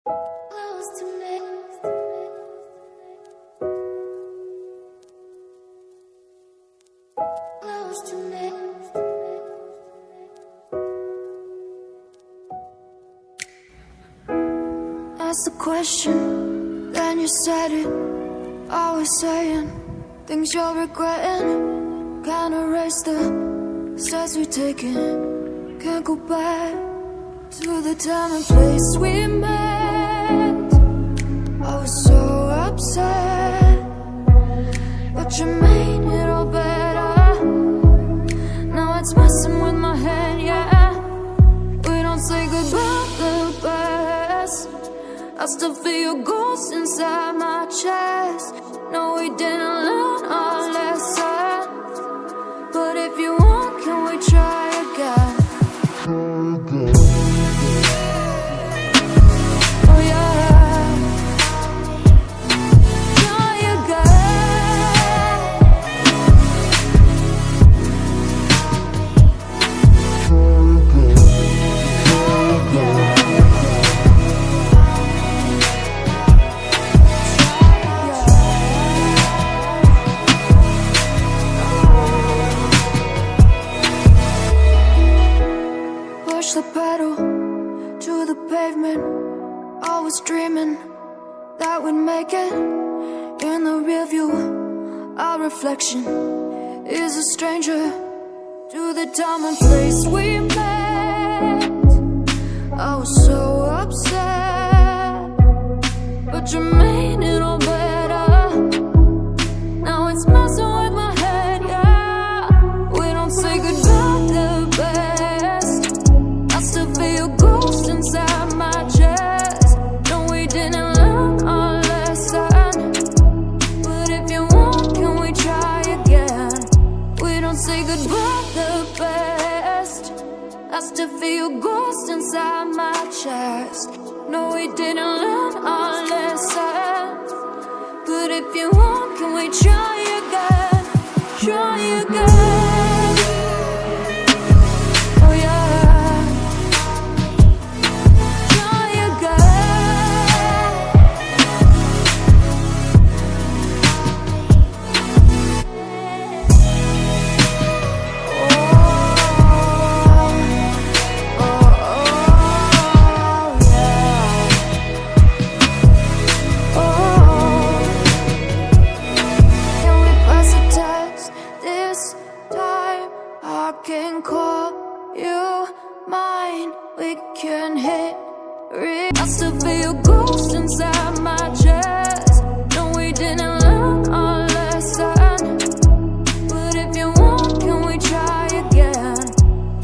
Close to me. Close to me. Ask the question, then you said it. Always saying things you're regretting. Can't erase the steps we've taken. Can't go back to the time and place we met. I was so upset, but you made it all better. Now it's messing with my head, yeah. We don't say goodbye the best. I still feel your ghost inside my chest. No, we didn't learn our lesson, but if you want, can we try again? Oh yeah, try again. Push the pedal to the pavement. Always dreaming that we'd make it. In the rear view, our reflection is a stranger to the time and place we met. I was so upset, but you made it all better. Now it's messing with my head, yeah. We don't say goodbye the best. I still feel your ghost inside my chest. No, we didn't learn our lesson, but if you want, can we try again? We don't say goodbye the best. I still feel your ghost inside my chest. No, we didn't learn our lesson, but if you want, can we try again? Try again. Oh yeah, try again. Can we pass the test this time? I can call you mine. We can hit I still feel your ghost inside my chest. No, we didn't learn our lesson, but if you want, can we try again?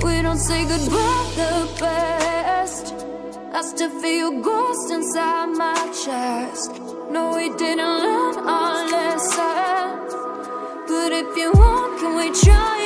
We don't say goodbye the best. I still feel your ghost inside my chest. No, we didn't learn our lesson, but if you want, can we try